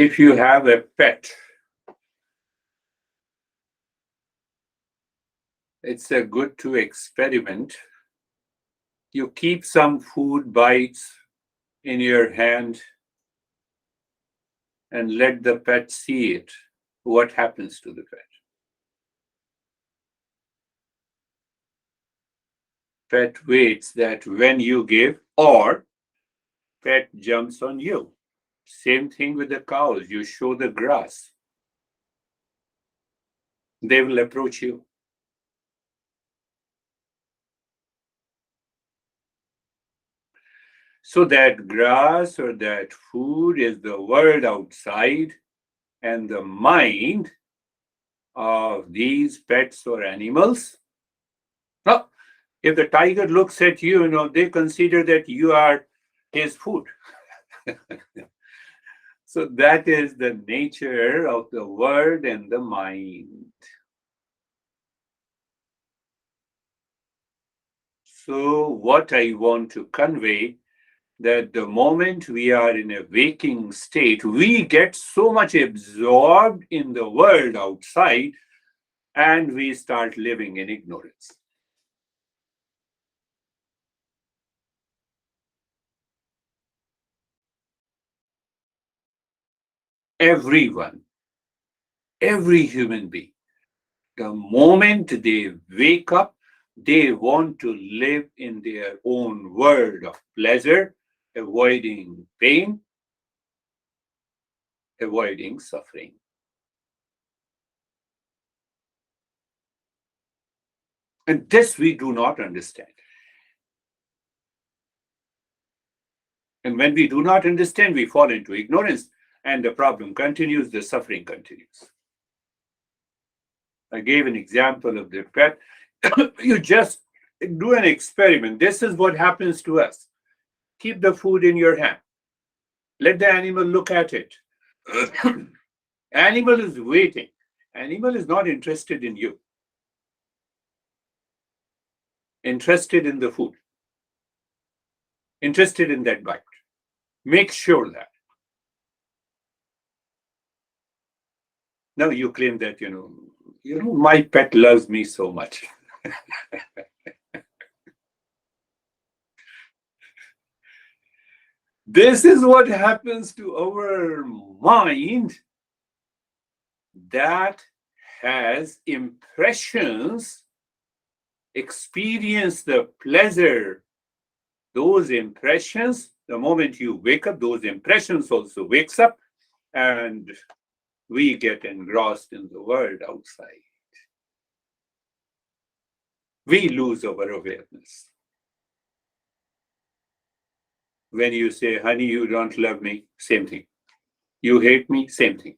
If you have a pet, it's a good to experiment. You keep some food bites in your hand and let the pet see it. What happens to the pet? Pet waits that when you give, or pet jumps on you. Same thing with the cows. You show the grass, they will approach you. So that grass or that food is the world outside, and the mind of these pets or animals. Now, if the tiger looks at you, they consider that you are his food. So that is the nature of the world and the mind. So what I want to convey, that the moment we are in a waking state, we get so much absorbed in the world outside and we start living in ignorance. Everyone, every human being, the moment they wake up, they want to live in their own world of pleasure, avoiding pain, avoiding suffering. And this we do not understand. And when we do not understand, we fall into ignorance, and the problem continues, the suffering continues. I gave an example of the pet. You just do an experiment. This is what happens to us. Keep the food in your hand. Let the animal look at it. Animal is waiting. Animal is not interested in you. Interested in the food. Interested in that bite. Make sure that. Now you claim that, my pet loves me so much. This is what happens to our mind that has impressions, experience the pleasure. Those impressions, the moment you wake up, those impressions also wakes up, and we get engrossed in the world outside. We lose our awareness. When you say, honey, you don't love me, same thing. You hate me, same thing.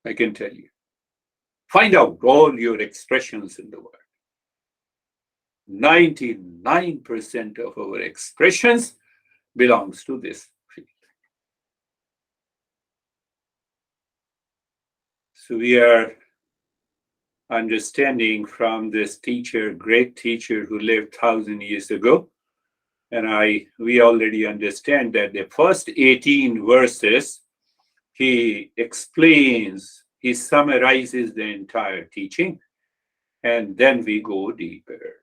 I can tell you. Find out all your expressions in the world. 99% of our expressions belongs to this field. So we are understanding from this teacher, great teacher who lived 1,000 years ago, and we already understand that the first 18 verses, he explains, he summarizes the entire teaching, and then we go deeper.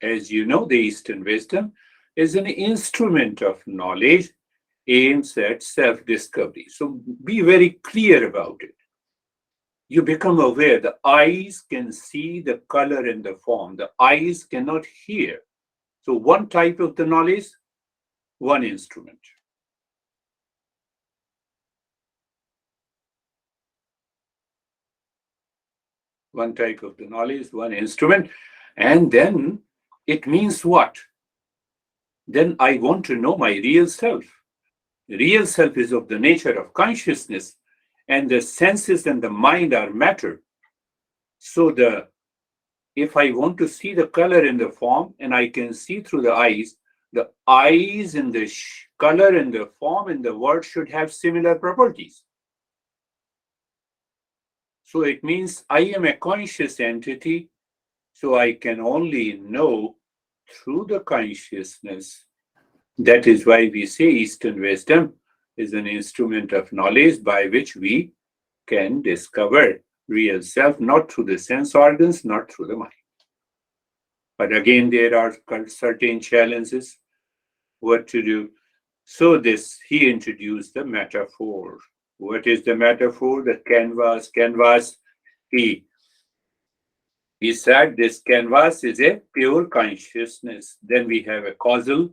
As you know, the Eastern wisdom is an instrument of knowledge aims at self-discovery. So be very clear about it. You become aware the eyes can see the color and the form. The eyes cannot hear. So one type of the knowledge, one instrument. One type of the knowledge, one instrument. And then it means what? Then I want to know my real self. The real self is of the nature of consciousness, and the senses and the mind are matter. So if I want to see the color in the form, and I can see through the eyes and the color and the form and the word should have similar properties. So it means I am a conscious entity, so I can only know through the consciousness. That is why we say Eastern wisdom is an instrument of knowledge by which we can discover real self, not through the sense organs, not through the mind. But again, there are certain challenges. What to do? So he introduced the metaphor. What is the metaphor? The canvas. Canvas. He said this canvas is a pure consciousness. Then we have a causal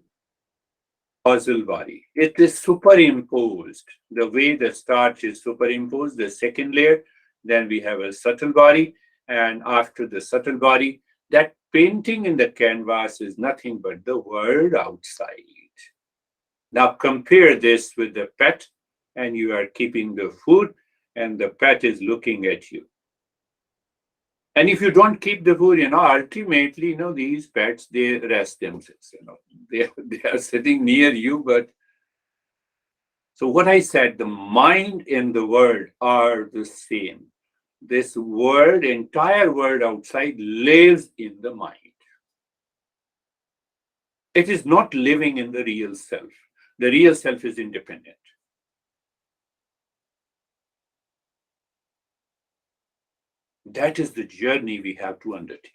body. It is superimposed. The way the starch is superimposed, the second layer, then we have a subtle body, and after the subtle body, that painting in the canvas is nothing but the world outside. Now compare this with the pet, and you are keeping the food, and the pet is looking at you. And if you don't keep the food, ultimately, these pets, they rest themselves, they are sitting near you. But so what I said, the mind and the world are the same. This world, entire world outside lives in the mind. It is not living in the real self. The real self is independent. That is the journey we have to undertake.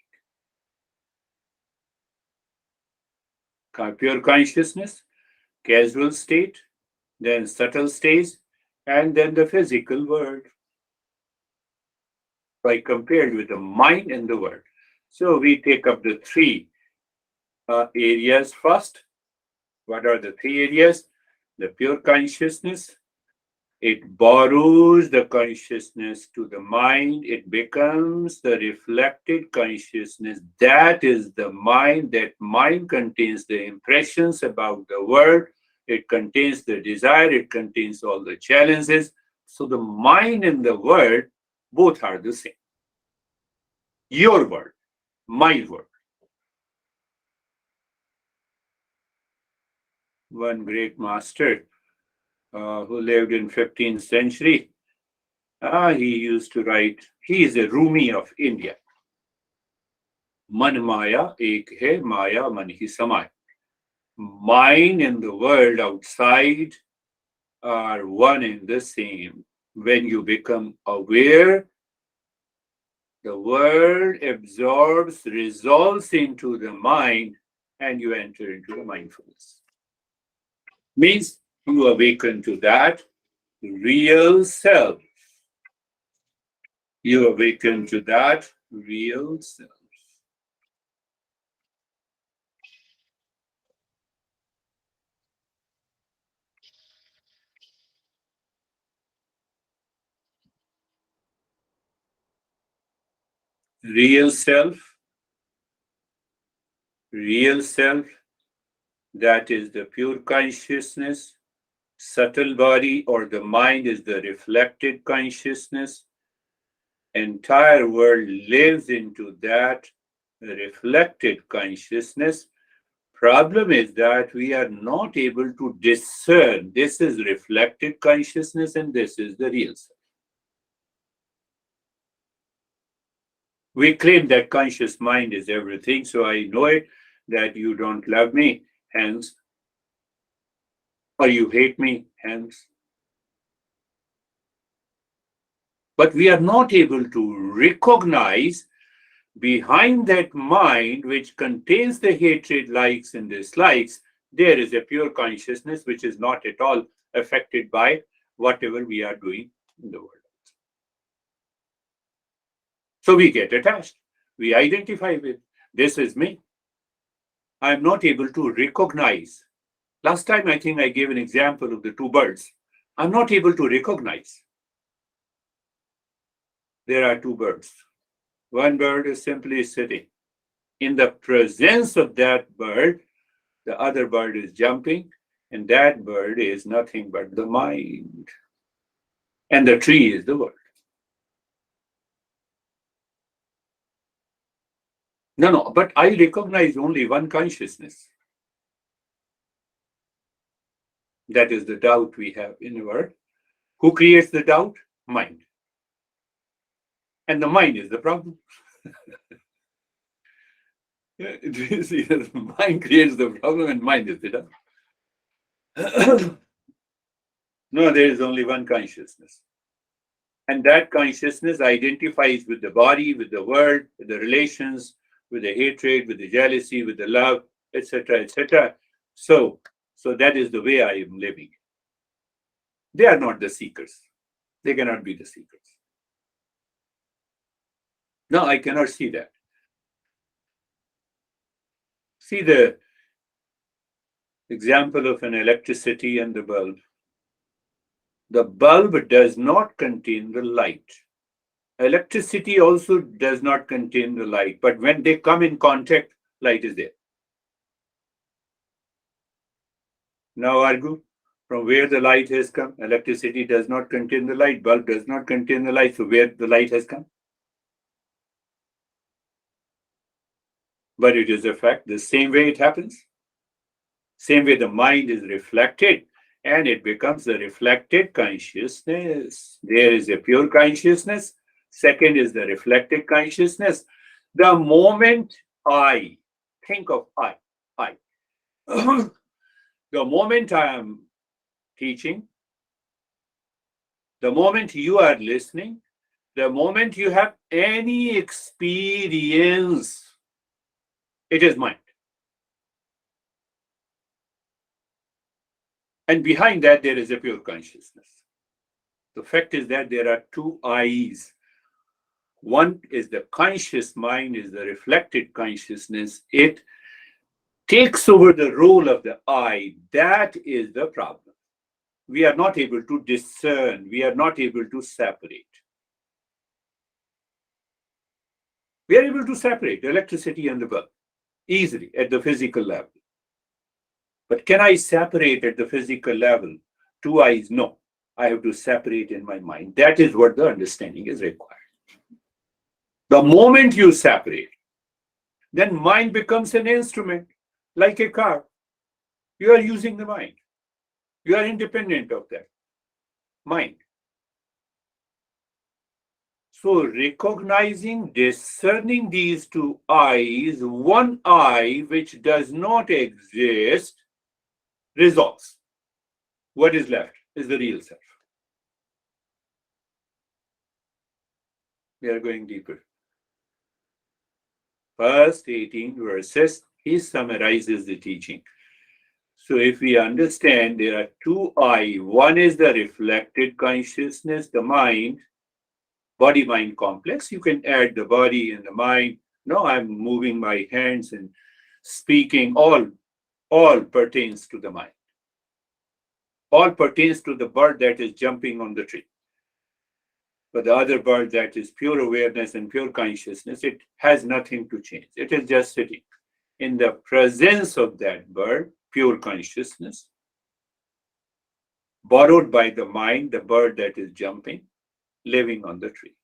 Pure consciousness, casual state, then subtle states, and then the physical world. I compared with the mind and the world. So we take up the three areas first. What are the three areas? The pure consciousness. It borrows the consciousness to the mind. It becomes the reflected consciousness. That is the mind. That mind contains the impressions about the world. It contains the desire. It contains all the challenges. So the mind and the world both are the same. Your world, my world. One great master who lived in 15th century, he used to write, he is a Rumi of India. Man Maya ek hai, Maya man hi samay. Mind and the world outside are one and the same. When you become aware, the world absorbs, resolves into the mind, and you enter into the mindfulness. Means you awaken to that real self. You awaken to that real self. Real self, that is the pure consciousness. Subtle body or the mind is the reflected consciousness. Entire world lives into that reflected consciousness. Problem is that we are not able to discern this is reflected consciousness and this is the real self. We claim that conscious mind is everything, so I know it, that you don't love me, hence, or you hate me, hence. But we are not able to recognize behind that mind, which contains the hatred, likes, and dislikes, there is a pure consciousness which is not at all affected by whatever we are doing in the world. So we get attached. We identify with, this is me. I am not able to recognize. Last time, I think I gave an example of the two birds. I'm not able to recognize. There are two birds. One bird is simply sitting. In the presence of that bird, the other bird is jumping, and that bird is nothing but the mind. And the tree is the world. No, but I recognize only one consciousness. That is the doubt we have in the world. Who creates the doubt? Mind. And the mind is the problem. See, the mind creates the problem and mind is the done. No, there is only one consciousness. And that consciousness identifies with the body, with the world, with the relations, with the hatred, with the jealousy, with the love, etc., etc. So, so that is the way I am living. They are not the seekers. They cannot be the seekers. No, I cannot see that. See the example of an electricity and the bulb. The bulb does not contain the light. Electricity also does not contain the light, but when they come in contact, light is there. Now argue from where the light has come. Electricity does not contain the light, bulb does not contain the light, so where the light has come? But it is a fact, the same way it happens. Same way the mind is reflected and it becomes a reflected consciousness. There is a pure consciousness. Second is the reflected consciousness. The moment I think of I, the moment I am teaching, the moment you are listening, the moment you have any experience, it is mind. And behind that, there is a pure consciousness. The fact is that there are two I's. One is the conscious mind, is the reflected consciousness. It takes over the role of the I. That is the problem. We are not able to discern. We are not able to separate. We are able to separate electricity and the bulb easily at the physical level. But can I separate at the physical level? Two eyes? No. I have to separate in my mind. That is what the understanding is required. The moment you separate, then mind becomes an instrument, like a car. You are using the mind. You are independent of that mind. So recognizing, discerning these two eyes, one eye which does not exist, resolves. What is left is the real self. We are going deeper. First 18 verses, he summarizes the teaching. So if we understand there are two I, one is the reflected consciousness, the mind, body-mind complex. You can add the body and the mind. No, I'm moving my hands and speaking. All pertains to the mind. All pertains to the bird that is jumping on the tree. But the other bird that is pure awareness and pure consciousness, it has nothing to change. It is just sitting in the presence of that bird, pure consciousness, borrowed by the mind, the bird that is jumping, living on the tree.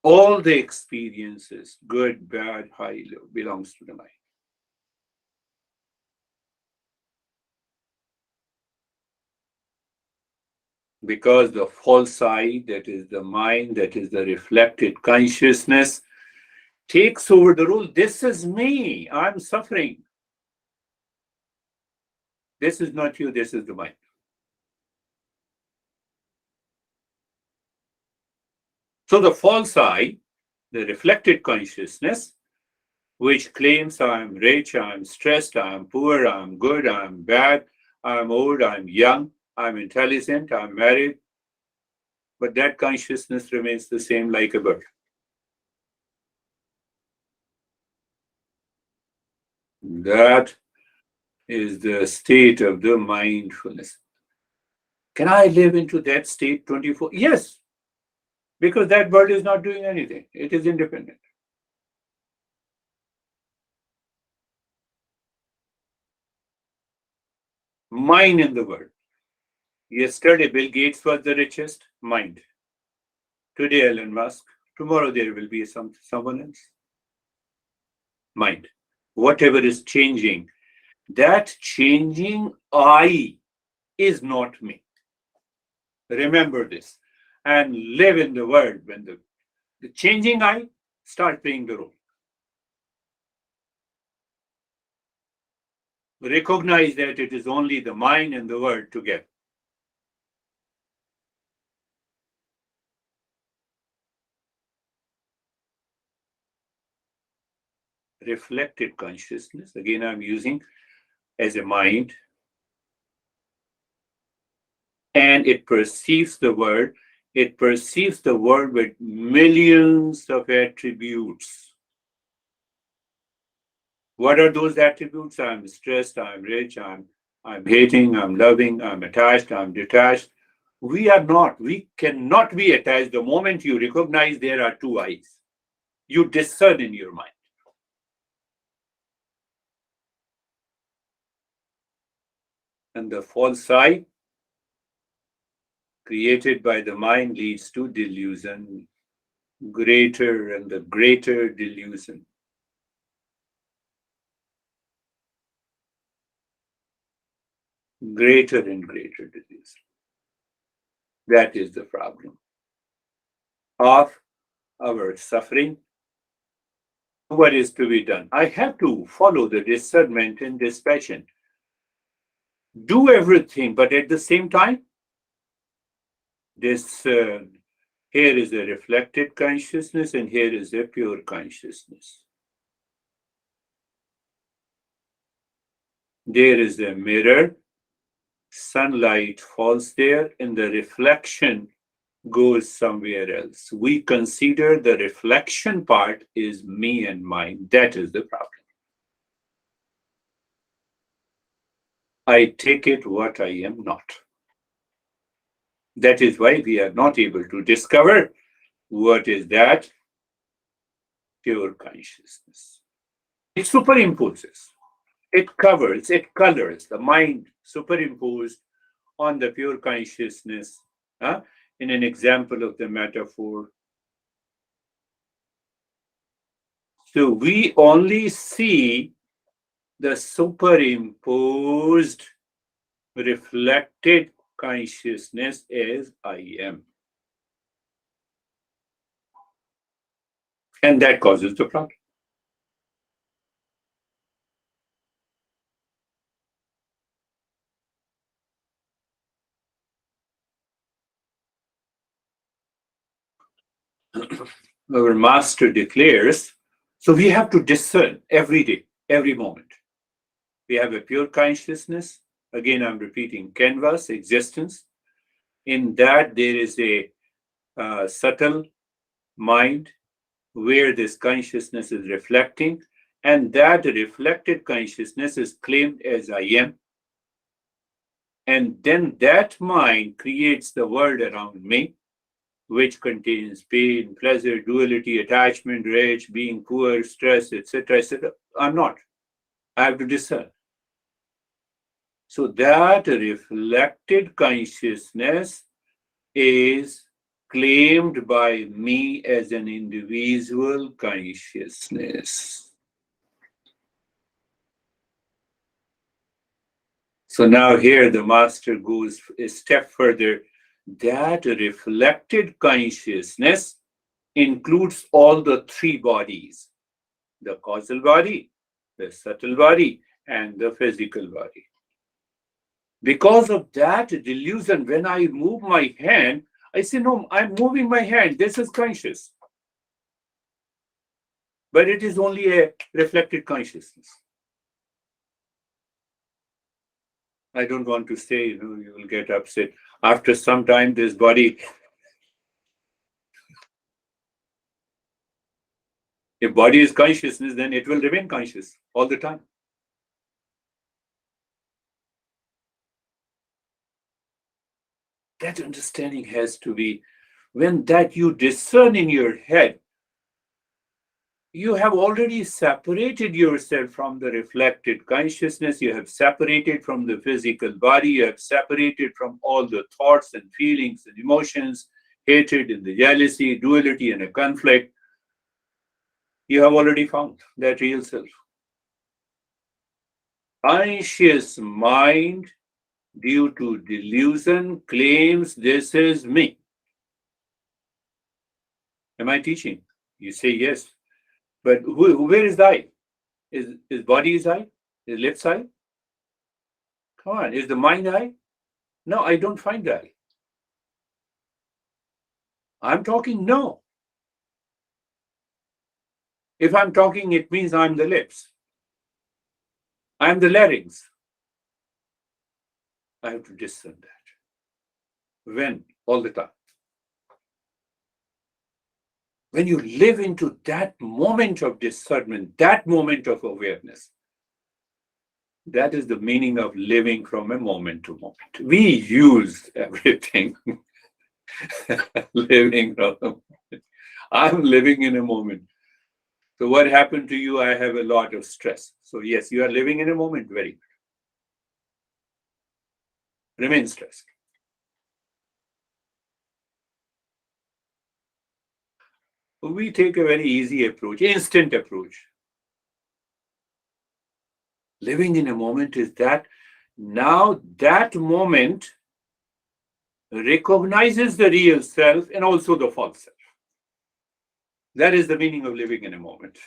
All the experiences, good, bad, high, low, belongs to the mind. Because the false I, that is the mind, that is the reflected consciousness, takes over the role. This is me. I'm suffering. This is not you. This is the mind. So the false I, the reflected consciousness, which claims I'm rich, I'm stressed, I'm poor, I'm good, I'm bad, I'm old, I'm young, I'm intelligent, I'm married, but that consciousness remains the same like a bird. That is the state of the mindfulness. Can I live into that state 24? Yes, because that bird is not doing anything. It is independent. Mind in the world. Yesterday, Bill Gates was the richest mind. Today, Elon Musk. Tomorrow, there will be someone else. Mind. Whatever is changing, that changing I is not me. Remember this and live in the world when the changing I start playing the role. recognize that it is only the mind and the word together. Reflected consciousness, again, I'm using as a mind, and it perceives the world. It perceives the world with millions of attributes. What are those attributes? I'm stressed, I'm rich, I'm hating, I'm loving, I'm attached, I'm detached. We are not. We cannot be attached the moment you recognize there are two eyes. You discern in your mind. And the false eye created by the mind leads to delusion, greater and the greater delusion. Greater and greater delusion. That is the problem of our suffering. What is to be done? I have to follow the discernment and dispassion. Do everything, but at the same time, discern. Here is a reflected consciousness, and here is a pure consciousness. There is a mirror, sunlight falls there, and the reflection goes somewhere else. We consider the reflection part is me and mine. That is the problem. I take it what I am not. That is why we are not able to discover what is that pure consciousness. It superimposes, it covers, it colors the mind superimposed on the pure consciousness. Huh? In an example of the metaphor, so we only see the superimposed, reflected consciousness as I am. And that causes the problem. Our master declares, so we have to discern every day, every moment. We have a pure consciousness. Again, I'm repeating canvas, existence. In that, there is a subtle mind where this consciousness is reflecting, and that reflected consciousness is claimed as I am. And then that mind creates the world around me, which contains pain, pleasure, duality, attachment, rage, being poor, stress, etc., etc. I'm not. I have to discern. So that reflected consciousness is claimed by me as an individual consciousness. So now here the master goes a step further. That reflected consciousness includes all the three bodies: the causal body, the subtle body, and the physical body. Because of that delusion, when I move my hand, I say, no, I'm moving my hand. This is conscious. But it is only a reflected consciousness. I don't want to say, you will get upset. After some time, this body, if body is consciousness, then it will remain conscious all the time. That understanding has to be, when that you discern in your head, you have already separated yourself from the reflected consciousness. You have separated from the physical body. You have separated from all the thoughts and feelings and emotions, hatred and the jealousy, duality and a conflict. You have already found that real self. Conscious mind, due to delusion, claims this is me. Am I teaching? You say yes. But where is the I? Is body is I? Is left side? Come on, is the mind I? No, I don't find I. I'm talking no. If I'm talking, it means I'm the lips. I'm the larynx. I have to discern that. When? All the time. When you live into that moment of discernment, that moment of awareness, that is the meaning of living from a moment to moment. We use everything living from a moment. I'm living in a moment. So what happened to you? I have a lot of stress. So yes, you are living in a moment. Very good. Remain stressed. We take a very easy approach, instant approach. Living in a moment is that now that moment recognizes the real self and also the false self. That is the meaning of living in a moment.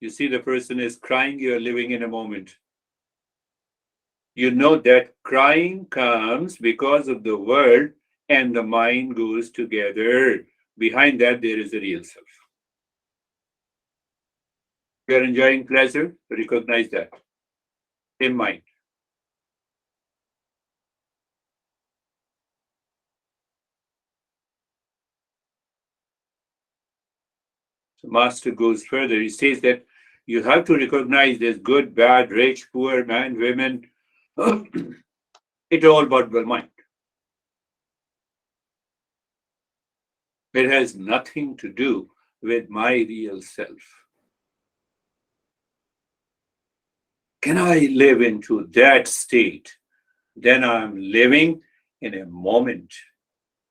You see, the person is crying, you are living in a moment. You know that crying comes because of the world and the mind goes together. Behind that, there is a real self. You are enjoying pleasure, recognize that in mind. So Master goes further. He says that you have to recognize there's good, bad, rich, poor, man, women. It's all about the mind. It has nothing to do with my real self. Can I live into that state? Then I'm living in a moment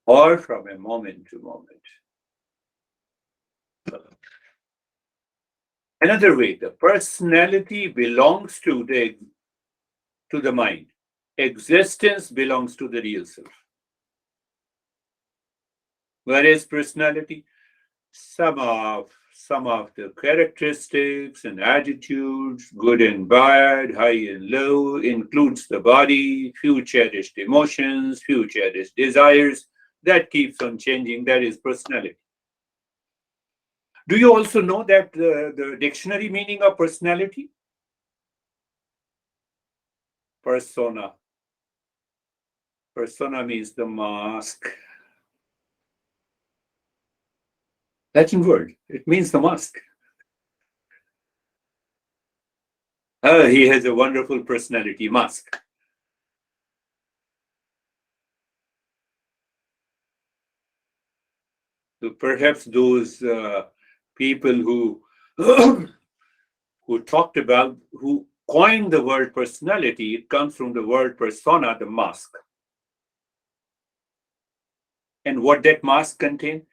or from a moment to moment. Another way, the personality belongs to the mind. Existence belongs to the real self. Where is personality? Some of the characteristics and attitudes, good and bad, high and low, includes the body, few cherished emotions, few cherished desires. That keeps on changing. That is personality. Do you also know that the dictionary meaning of personality? Persona. Persona means the mask. Latin word. It means the mask. He has a wonderful personality, mask. So perhaps those people who who talked about, who coined the word personality, it comes from the word persona, the mask. And what that mask contains?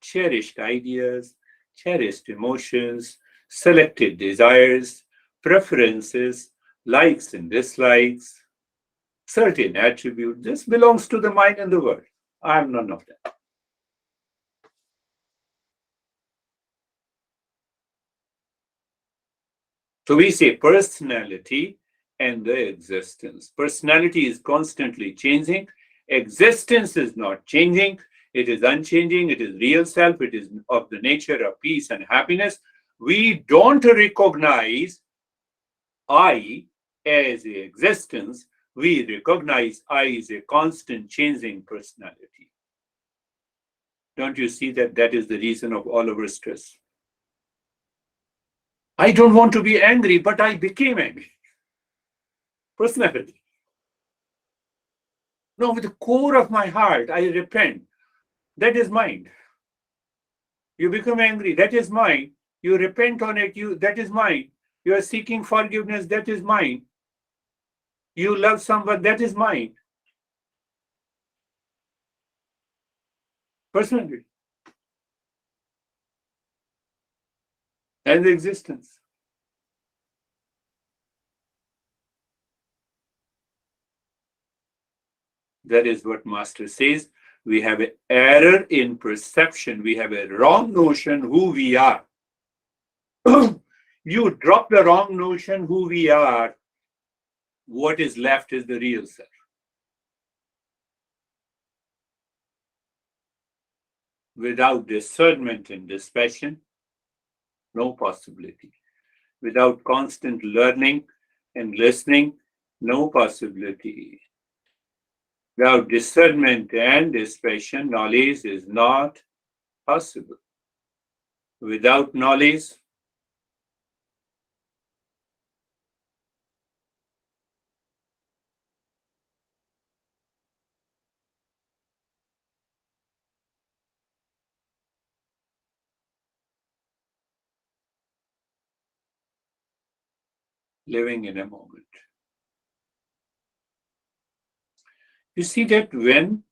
Cherished ideas, cherished emotions, selected desires, preferences, likes and dislikes, certain attributes. This belongs to the mind and the world. I am none of that. So we say personality and the existence. Personality is constantly changing. Existence is not changing. It is unchanging. It is real self. It is of the nature of peace and happiness. We don't recognize I as a existence. We recognize I as a constant changing personality. Don't you see that that is the reason of all our stress? I don't want to be angry, but I became angry. Personality. No, with the core of my heart, I repent. That is mind. You become angry. That is mind. You repent on it. That is mind. You are seeking forgiveness. That is mind. You love someone. That is mind. Personality and the existence. That is what Master says. We have an error in perception. We have a wrong notion who we are. You drop the wrong notion who we are, what is left is the real self. Without discernment and dispassion, no possibility. Without constant learning and listening, no possibility. Without discernment and dispassion, knowledge is not possible. Without knowledge, living in a moment. You see that when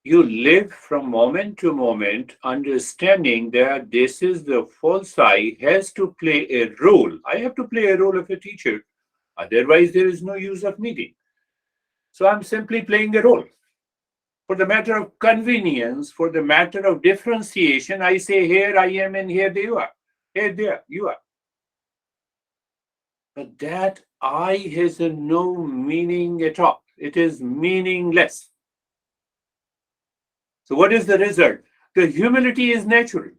you live from moment to moment, understanding that this is the false I has to play a role. I have to play a role of a teacher. Otherwise, there is no use of meeting. So I'm simply playing a role. For the matter of convenience, for the matter of differentiation, I say here I am and here you are. Here there you are. But that I has a no meaning at all. It is meaningless. So what is the result? The humility is natural.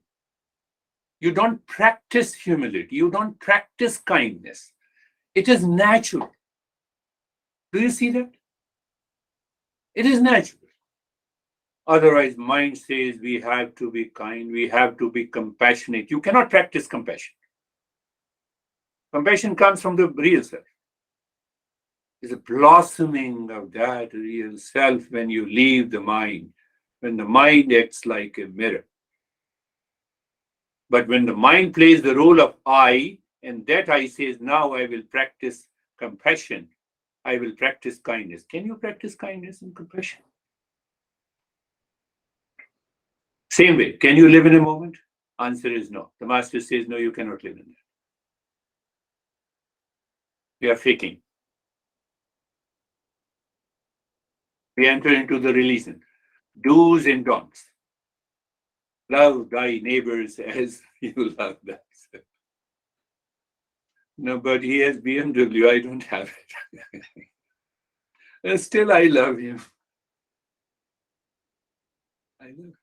You don't practice humility. You don't practice kindness. It is natural. Do you see that? It is natural. Otherwise, mind says we have to be kind, we have to be compassionate. You cannot practice compassion. Compassion comes from the real self. It's a blossoming of that real self when you leave the mind, when the mind acts like a mirror. But when the mind plays the role of I, and that I says, now I will practice compassion, I will practice kindness. Can you practice kindness and compassion? Same way, can you live in a moment? Answer is no. The master says, no, you cannot live in it. We are faking. We enter into the religion. Do's and don'ts. Love thy neighbors as you love thyself. No, but he has BMW. I don't have it. And still, I love him. I love.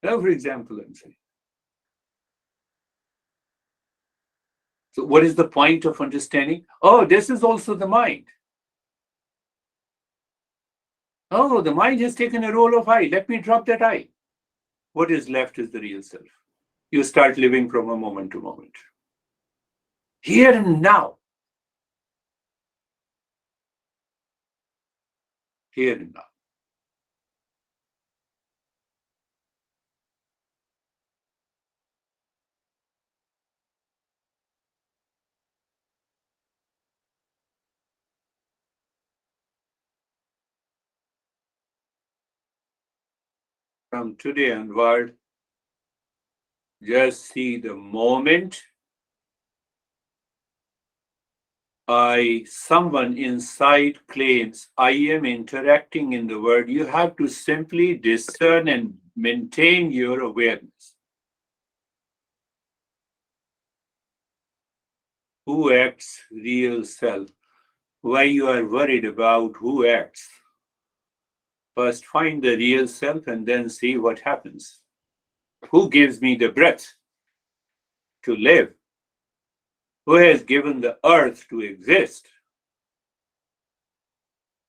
Now, for example, I'm saying. So, what is the point of understanding? Oh, this is also the mind. Oh, the mind has taken a role of I. Let me drop that I. What is left is the real self. You start living from a moment to moment. Here and now. Here and now. From today onward, just see the moment someone inside claims I am interacting in the world, you have to simply discern and maintain your awareness. Who acts? Real self. Why you are worried about who acts? First find the real self and then see what happens. Who gives me the breath to live? Who has given the earth to exist?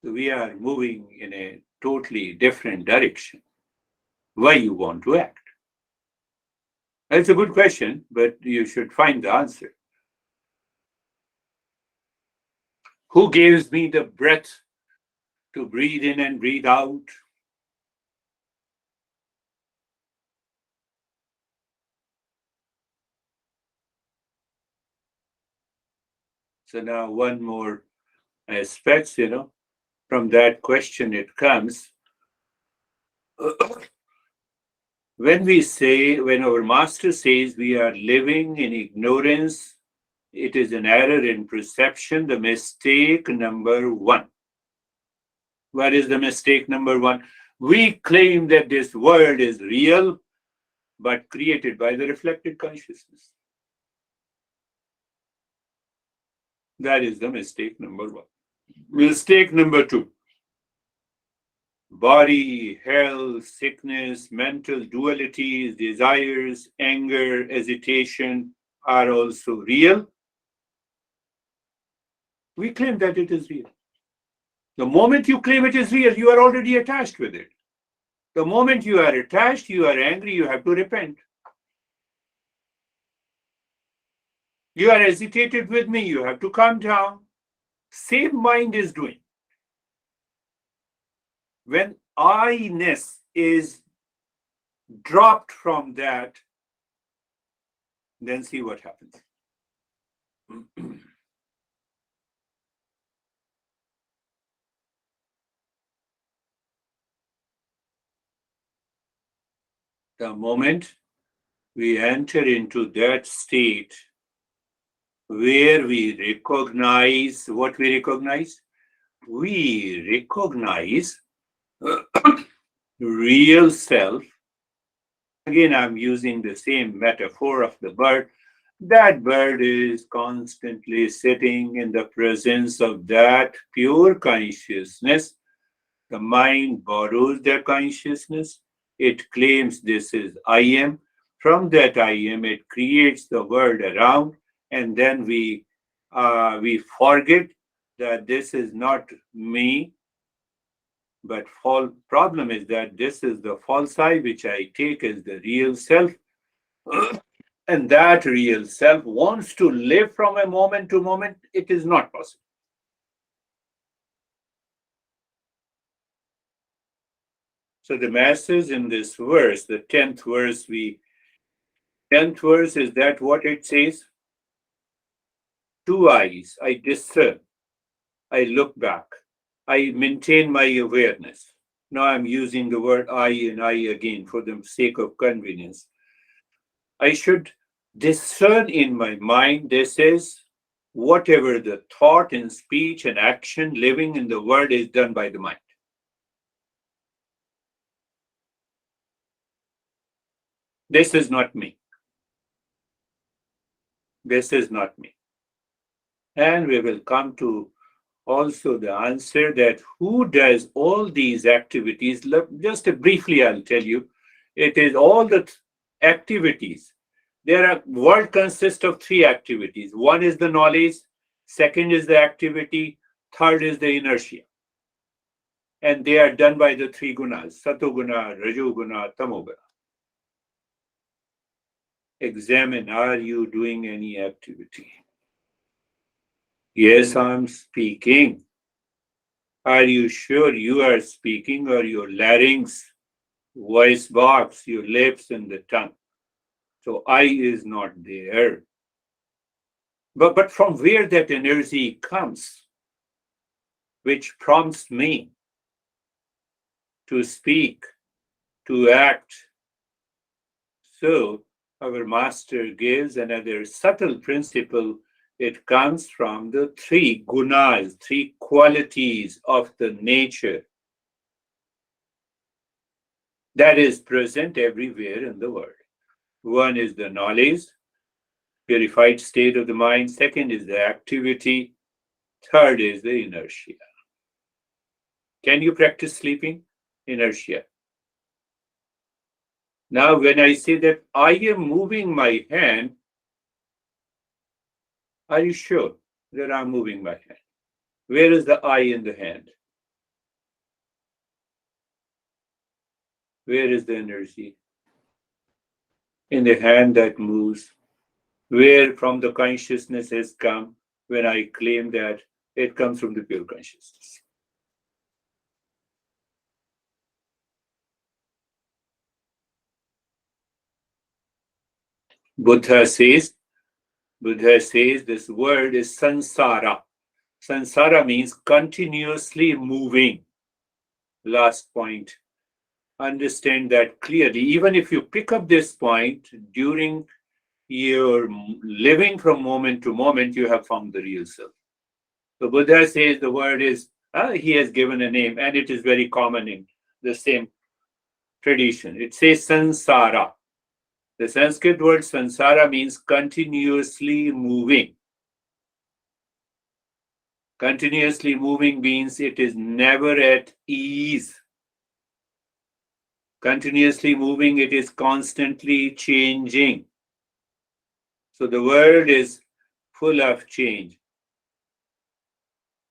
So we are moving in a totally different direction. Why you want to act? That's a good question, but you should find the answer. Who gives me the breath to breathe in and breathe out? So now one more aspect, from that question it comes. When our master says we are living in ignorance, it is an error in perception, the mistake number one. What is the mistake number one? We claim that this world is real, but created by the reflected consciousness. That is the mistake number one. Mistake number two: body, health, sickness, mental dualities, desires, anger, agitation are also real. We claim that it is real. The moment you claim it is real, you are already attached with it. The moment you are attached, you are angry, you have to repent. You are agitated with me, you have to calm down. Same mind is doing. When I-ness is dropped from that, then see what happens. The moment we enter into that state where we recognize what we recognize, real self. Again, I'm using the same metaphor of the bird. That bird is constantly sitting in the presence of that pure consciousness. The mind borrows their consciousness. It claims this is I am. From that I am, it creates the world around, and then we forget that this is not me. But problem is that this is the false I, which I take as the real self. And that real self wants to live from a moment to moment. It is not possible. So the masses in this verse, the 10th verse, 10th verse is that what it says? Two eyes, I discern, I look back, I maintain my awareness. Now I'm using the word I and I again for the sake of convenience. I should discern in my mind, this is whatever the thought and speech and action living in the world is done by the mind. This is not me. This is not me. And we will come to also the answer that who does all these activities. Just briefly, I'll tell you, it is all the activities. World consists of three activities. One is the knowledge, second is the activity, third is the inertia. And they are done by the three gunas: satoguna, rajoguna, tamoguna. Examine, are you doing any activity? Yes, I'm speaking. Are you sure you are speaking, or your larynx, voice box, your lips, and the tongue? So I is not there. But from where that energy comes, which prompts me to speak, to act. So our master gives another subtle principle. It comes from the three gunas, three qualities of the nature that is present everywhere in the world. One is the knowledge, purified state of the mind. Second is the activity. Third is the inertia. Can you practice sleeping? Inertia. Now, when I say that I am moving my hand, are you sure that I'm moving my hand? Where is the I in the hand? Where is the energy? In the hand that moves. Where from the consciousness has come when I claim that it comes from the pure consciousness. Buddha says this word is sansara. Sansara means continuously moving. Last point. Understand that clearly. Even if you pick up this point during your living from moment to moment, you have found the real self. So Buddha says the word is, he has given a name, and it is very common in the same tradition. It says sansara. The Sanskrit word sansara means continuously moving. Continuously moving means it is never at ease. Continuously moving, it is constantly changing. So the world is full of change.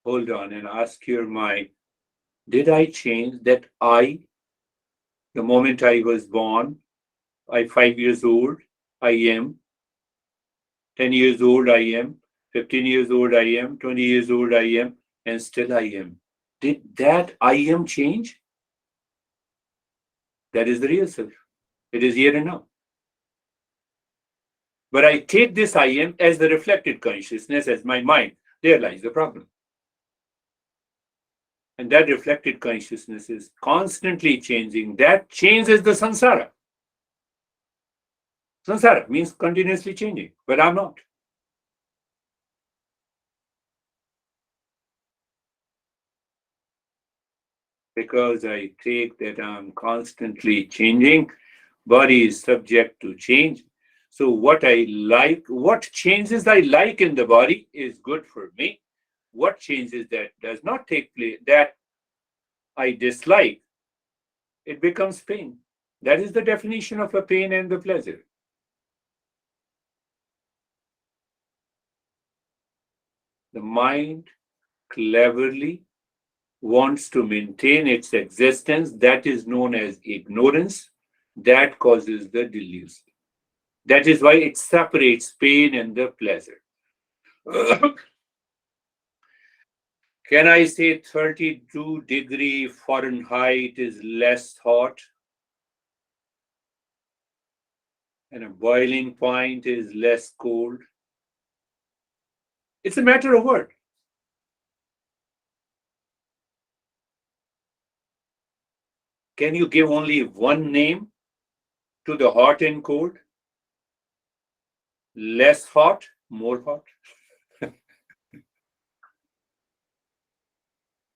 Hold on and ask your mind, did I change that the moment I was born, I 5 years old, I am 10 years old, I am 15 years old, I am 20 years old, I am, and still I am. Did that I am change? That is the real self. It is here and now. But I take this I am as the reflected consciousness, as my mind. There lies the problem. And that reflected consciousness is constantly changing. That changes the samsara. Samsara means continuously changing, but I'm not. Because I take that I'm constantly changing, body is subject to change. So what I like, what changes I like in the body is good for me. What changes that does not take place, that I dislike, it becomes pain. That is the definition of a pain and the pleasure. The mind cleverly wants to maintain its existence. That is known as ignorance. That causes the delusion. That is why it separates pain and the pleasure. Can I say 32-degree Fahrenheit is less hot and a boiling point is less cold? It's a matter of word. Can you give only one name to the hot and cold? Less hot, more hot?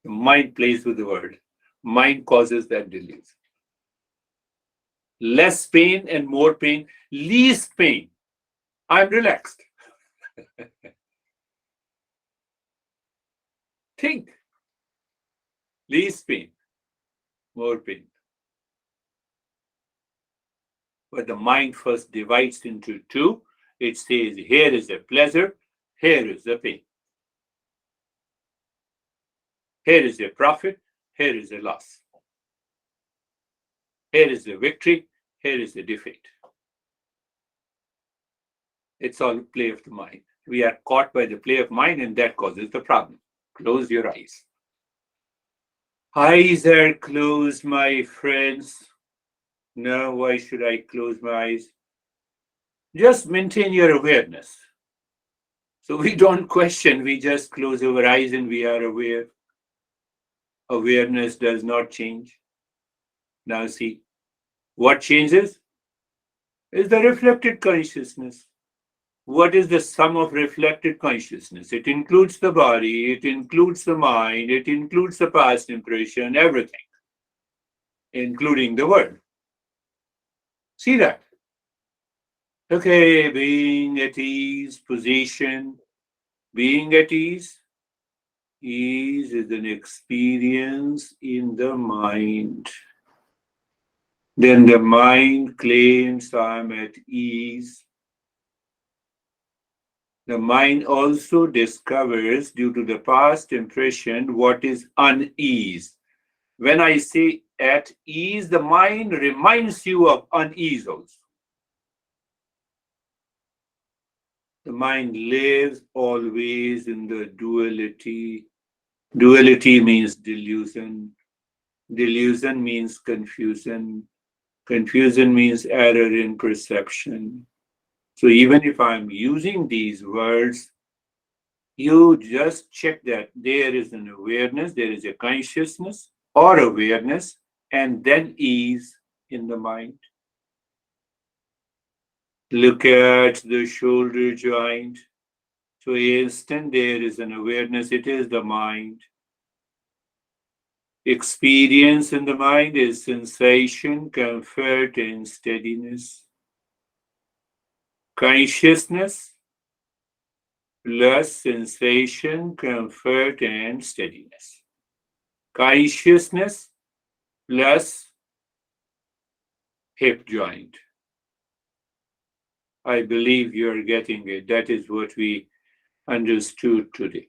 The mind plays with the word. Mind causes that delusion. Less pain and more pain, least pain. I'm relaxed. Think. Least pain, more pain. But the mind first divides into two. It says, here is a pleasure, here is a pain. Here is a profit, here is a loss. Here is a victory, here is a defeat. It's all play of the mind. We are caught by the play of mind, and that causes the problem. Close your eyes. Eyes are closed, my friends. Now, why should I close my eyes? Just maintain your awareness. So we don't question, we just close our eyes and we are aware. Awareness does not change. Now, see, what changes is the reflected consciousness. What is the sum of reflected consciousness? It includes the body, it includes the mind, it includes the past impression, everything, including the world. See that? Okay, being at ease, position, being at ease. Ease is an experience in the mind. Then the mind claims I'm at ease. The mind also discovers, due to the past impression, what is unease. When I say at ease, the mind reminds you of unease also. The mind lives always in the duality. Duality means delusion. Delusion means confusion. Confusion means error in perception. So even if I'm using these words, you just check that there is an awareness, there is a consciousness or awareness, and then ease in the mind. Look at the shoulder joint. So instant there is an awareness, it is the mind. Experience in the mind is sensation, comfort, and steadiness. Consciousness plus sensation, comfort, and steadiness. Consciousness plus hip joint. I believe you are getting it. That is what we understood today.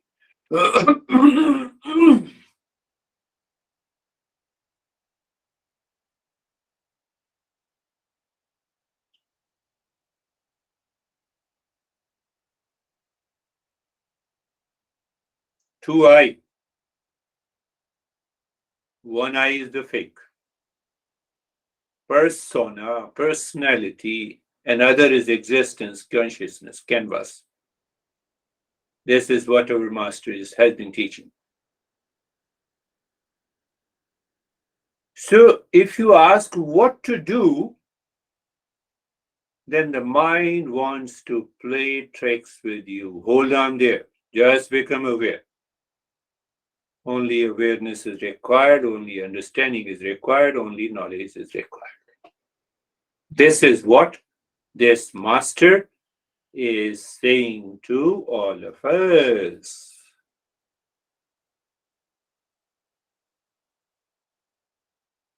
2 eye. One eye is the fake. Persona, personality. Another is existence, consciousness, canvas. This is what our master has been teaching. So if you ask what to do, then the mind wants to play tricks with you. Hold on there. Just become aware. Only awareness is required, only understanding is required, only knowledge is required. This is what this master is saying to all of us.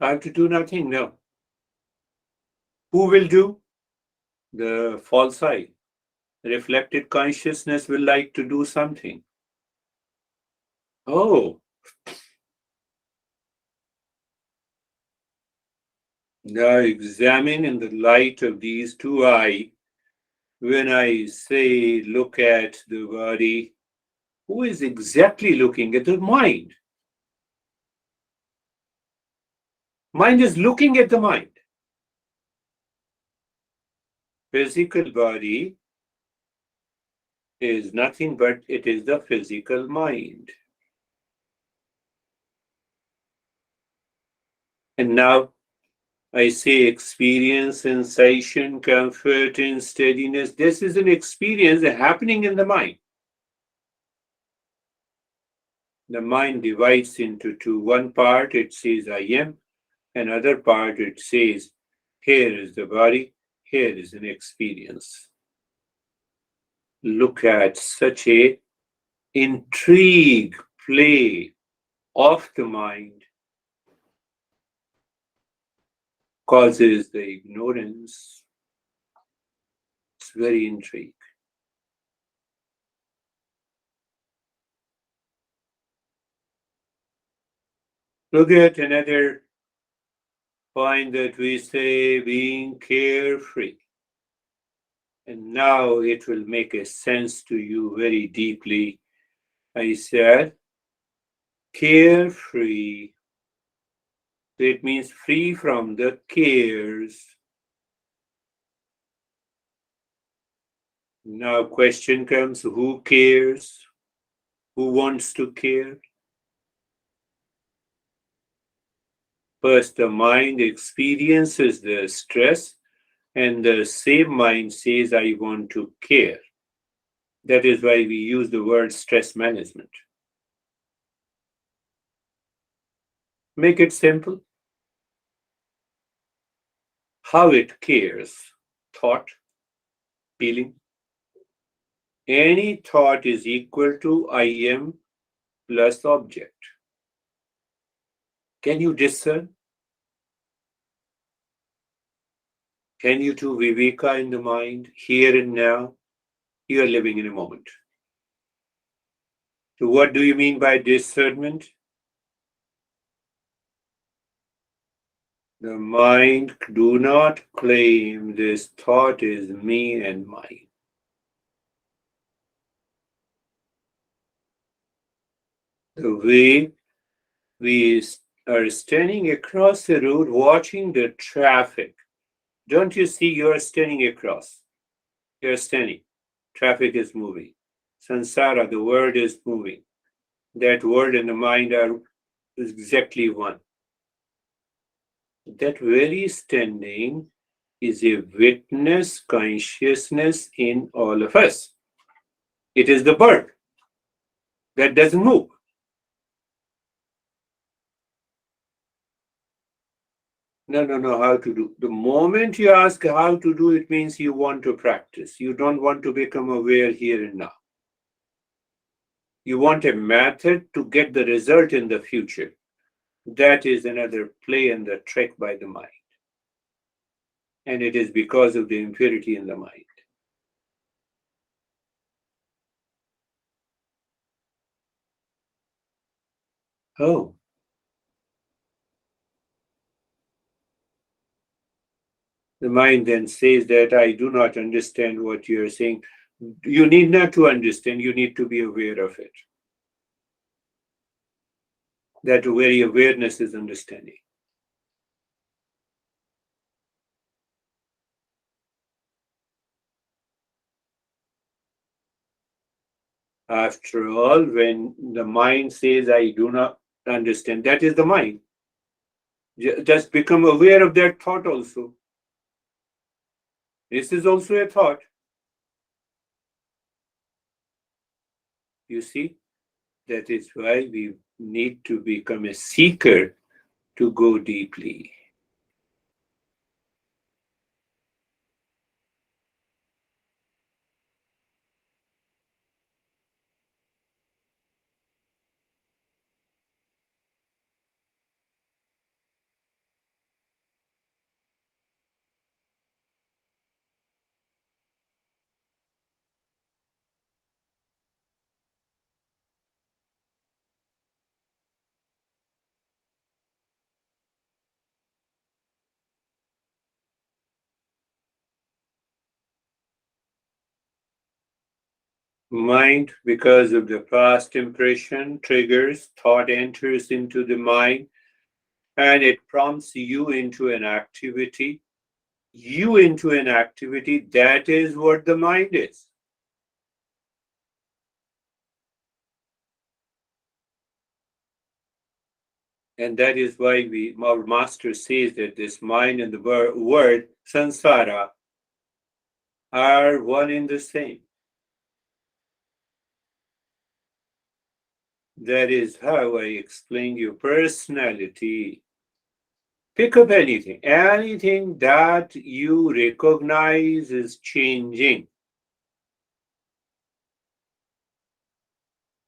I have to do nothing now. Who will do? The false eye. Reflected consciousness will like to do something. Oh, now examine in the light of these 2 eyes. When I say look at the body, who is exactly looking at the mind? Mind is looking at the mind. Physical body is nothing but it is the physical mind. And now I say experience, sensation, comfort, and steadiness. This is an experience happening in the mind. The mind divides into two. One part it says I am, another part it says here is the body, here is an experience. Look at such a intrigue play of the mind causes the ignorance. It's very intrigue. Look at another point that we say being carefree. And now it will make a sense to you very deeply. I said carefree. It means free from the cares. Now question comes, who cares? Who wants to care? First, the mind experiences the stress, and the same mind says, I want to care. That is why we use the word stress management. Make it simple. How it cares? Thought, feeling. Any thought is equal to I am plus object. Can you discern? Can you do viveka in the mind, here and now? You are living in a moment. So what do you mean by discernment? The mind do not claim this thought is me and mine. The way we are standing across the road watching the traffic. Don't you see you're standing across? You're standing. Traffic is moving. Sansara, the world is moving. That word and the mind are exactly one. That very standing is a witness consciousness in all of us. It is the bird that doesn't move. No, how to do. The moment you ask how to do, it means you want to practice. You don't want to become aware here and now. You want a method to get the result in the future. That is another play and the trick by the mind. And it is because of the impurity in the mind. Oh, the mind then says that I do not understand what you are saying. You need not to understand, you need to be aware of it. That very awareness is understanding. After all, when the mind says, I do not understand, that is the mind. Just become aware of that thought also. This is also a thought. You see, that is why we need to become a seeker to go deeply. Mind, because of the past impression, triggers, thought enters into the mind and it prompts you into an activity. You into an activity, that is what the mind is. And that is why our master says that this mind and the word samsara are one in the same. That is how I explain your personality. Pick up anything that you recognize is changing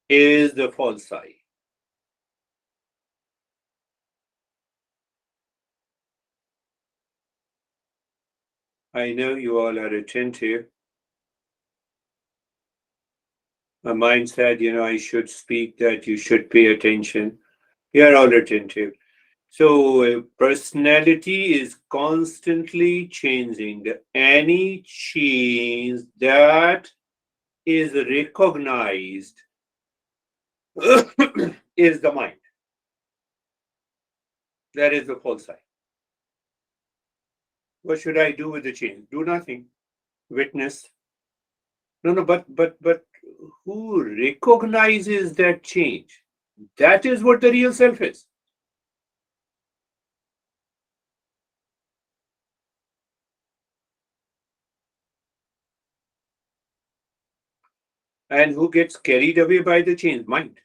is the false I. I know you all are attentive. My mind said, I should speak, that you should pay attention. You are all attentive. So, personality is constantly changing. Any change that is recognized is the mind. That is the false I. What should I do with the change? Do nothing. Witness. No, no, but who recognizes that change? That is what the real self is. And who gets carried away by the change? Mind.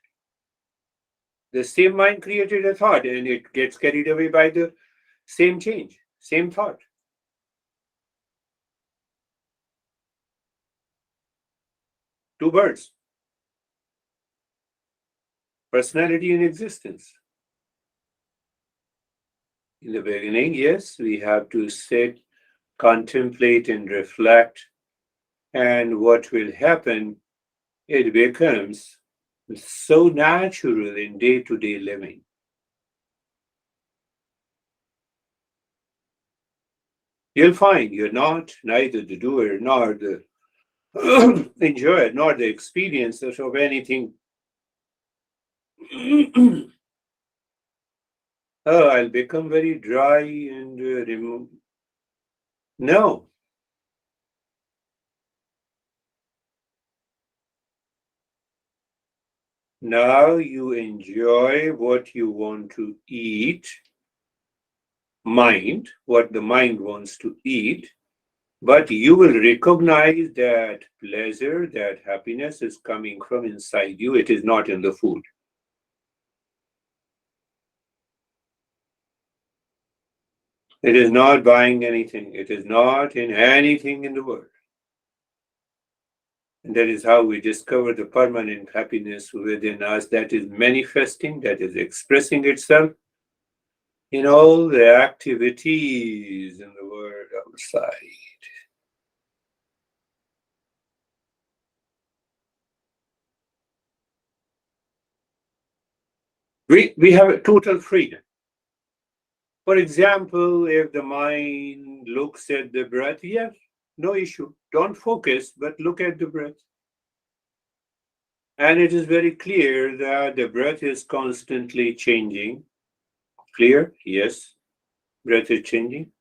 The same mind created a thought and it gets carried away by the same change, same thought. Two birds, personality and existence. In the beginning, yes, we have to sit, contemplate, and reflect. And what will happen, it becomes so natural in day to day living. You'll find you're not neither the doer nor the enjoyer nor the experiencer of anything. Oh, I'll become very dry and remove. No, now you enjoy what you want to eat, mind, what the mind wants to eat, but you will recognize that pleasure, that happiness is coming from inside you. It is not in the food. It is not buying anything. It is not in anything in the world. And that is how we discover the permanent happiness within us that is manifesting, that is expressing itself in all the activities in the world outside. We have a total freedom. For example, if the mind looks at the breath, yes, no issue. Don't focus, but look at the breath. And it is very clear that the breath is constantly changing. Clear? Yes. Breath is changing.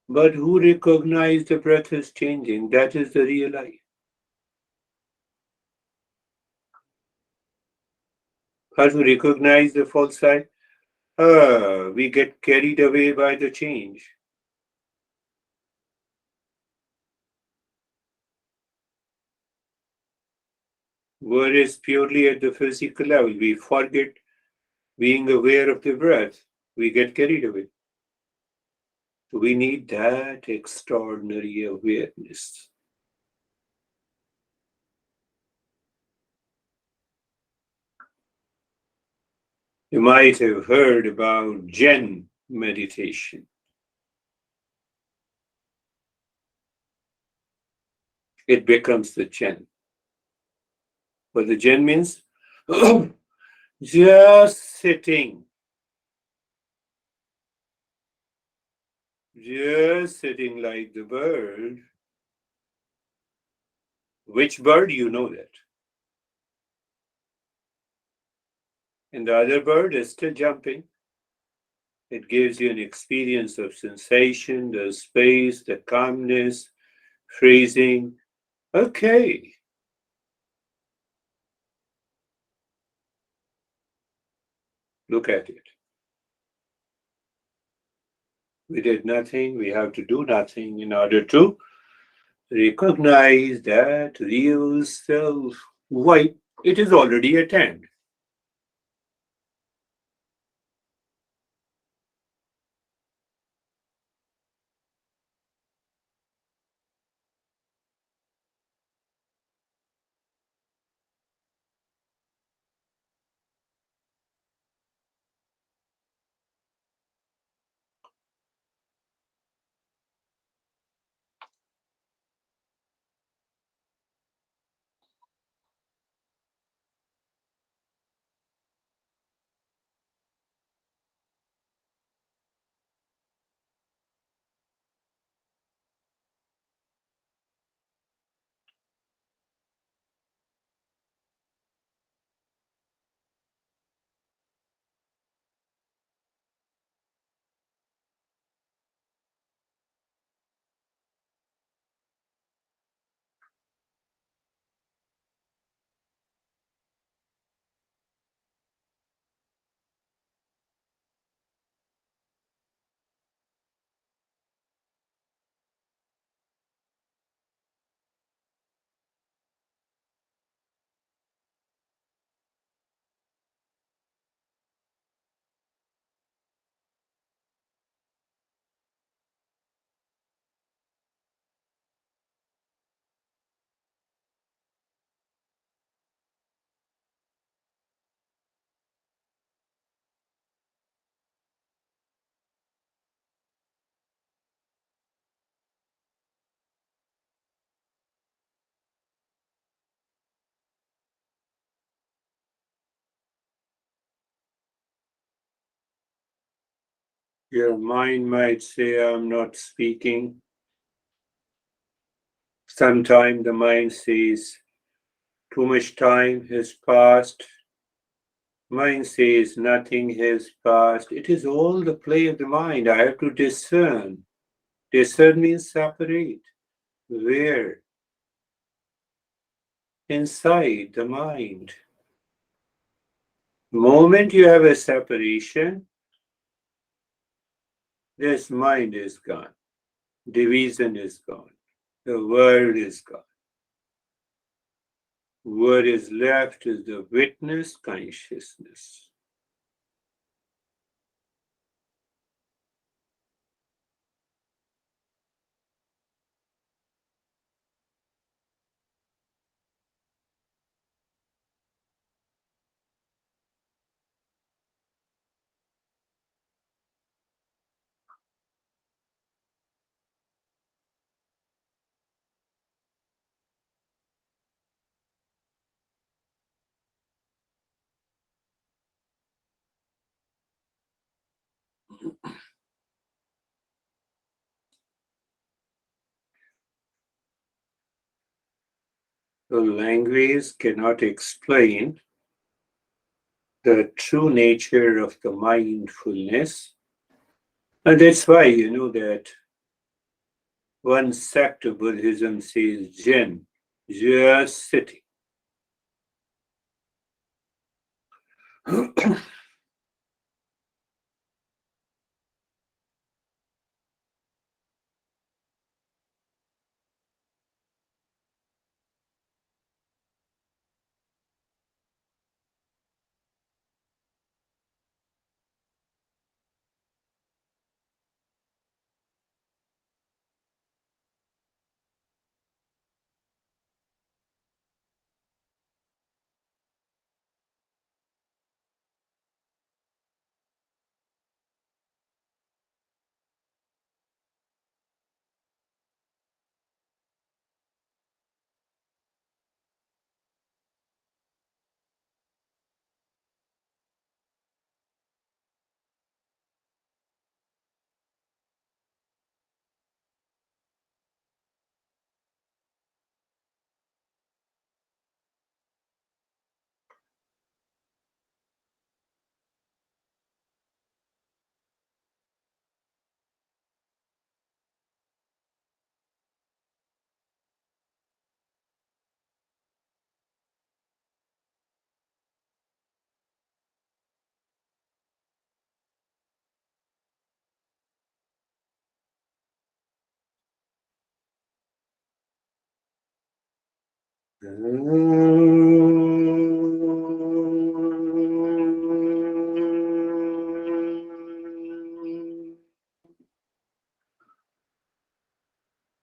But who recognizes the breath is changing? That is the real I. How to recognize the false I? We get carried away by the change. Whereas purely at the physical level, we forget being aware of the breath. We get carried away. We need that extraordinary awareness. You might have heard about Zen meditation. It becomes the Zen. What the Zen means? Just sitting. Just sitting like the bird. Which bird? You know that. And the other bird is still jumping. It gives you an experience of sensation, the space, the calmness, freezing. Okay. Look at it. We did nothing. We have to do nothing in order to recognize that real self. Why? It is already at hand. Your mind might say, I'm not speaking. Sometimes the mind says, too much time has passed. Mind says, nothing has passed. It is all the play of the mind. I have to discern. Discern means separate. Where? Inside the mind. The moment you have a separation, this mind is gone. Division is gone. The world is gone. What is left is the witness consciousness. So language cannot explain the true nature of the mindfulness. And that's why you know that one sect of Buddhism says Zen, just sitting.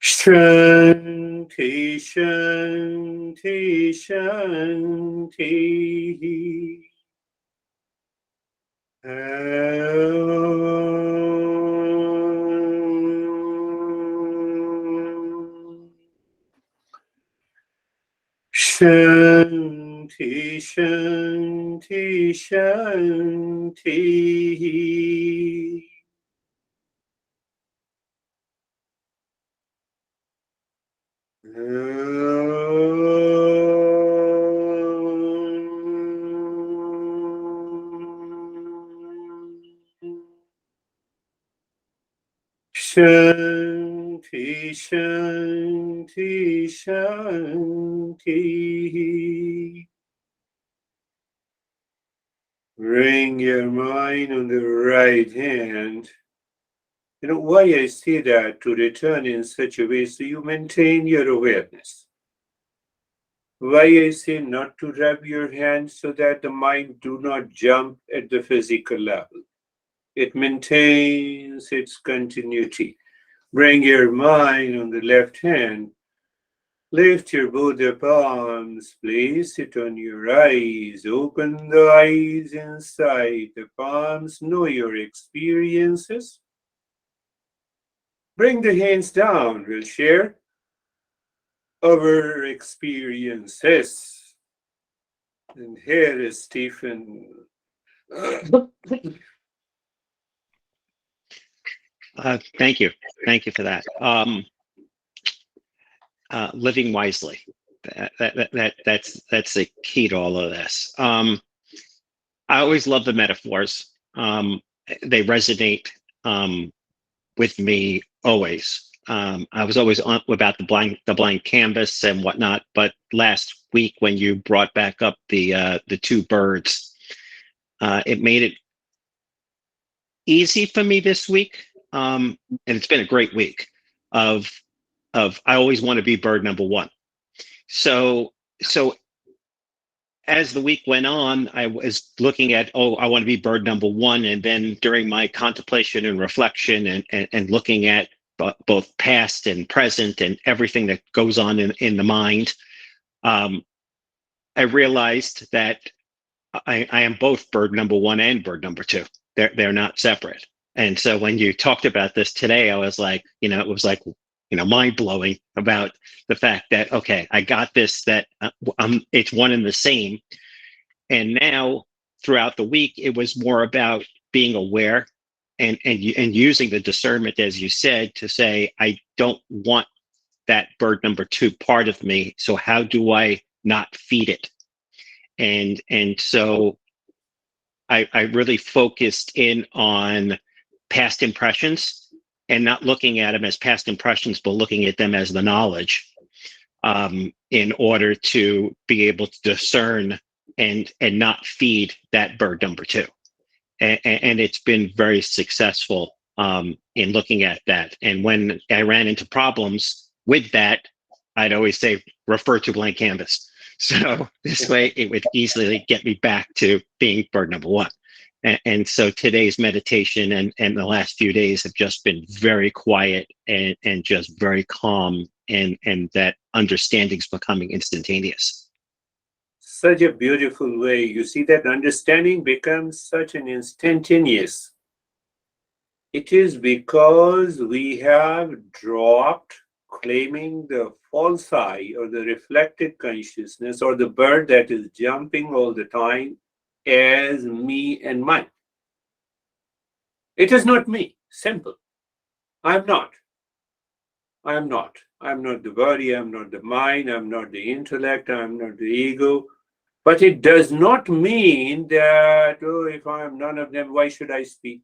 Shanti, Shanti, Shanti. Shanti, Shanti, Shanti. Shanti, Shanti, Shanti. Bring your mind on the right hand. You know why I say that? To return in such a way so you maintain your awareness. Why I say not to rub your hands so that the mind do not jump at the physical level. It maintains its continuity. Bring your mind on the left hand. Lift your both the palms, place it on your eyes. Open the eyes inside the palms. Know your experiences. Bring the hands down. We'll share our experiences. And here is Stephen. Thank you. Thank you for that. Living wisely. That's the key to all of this. I always love the metaphors. They resonate with me always. I was always on about the blank canvas and whatnot, but last week when you brought back up the two birds, it made it easy for me this week. And it's been a great week of I always want to be bird number one. So as the week went on, I was looking at, oh, I want to be bird number one. And then during my contemplation and reflection and looking at both past and present and everything that goes on in the mind, I realized that I am both bird number one and bird number two. They're not separate. And so when you talked about this today, I was like, it was like, mind blowing about the fact that, okay, I got this, that it's one and the same. And now throughout the week, it was more about being aware and using the discernment, as you said, to say, I don't want that bird number two part of me. So how do I not feed it? And so I really focused in on past impressions and not looking at them as past impressions, but looking at them as the knowledge, in order to be able to discern and not feed that bird number two. And it's been very successful, in looking at that. And when I ran into problems with that, I'd always say, refer to blank canvas. So this way it would easily get me back to being bird number one. And so today's meditation and the last few days have just been very quiet and just very calm, and that understanding's becoming instantaneous. Such a beautiful way. You see, that understanding becomes such an instantaneous. It is because we have dropped claiming the false I or the reflected consciousness or the bird that is jumping all the time as me and mine. It is not me. Simple. I am not. I am not. I am not the body. I am not the mind. I am not the intellect. I am not the ego. But it does not mean that, oh, if I am none of them, why should I speak?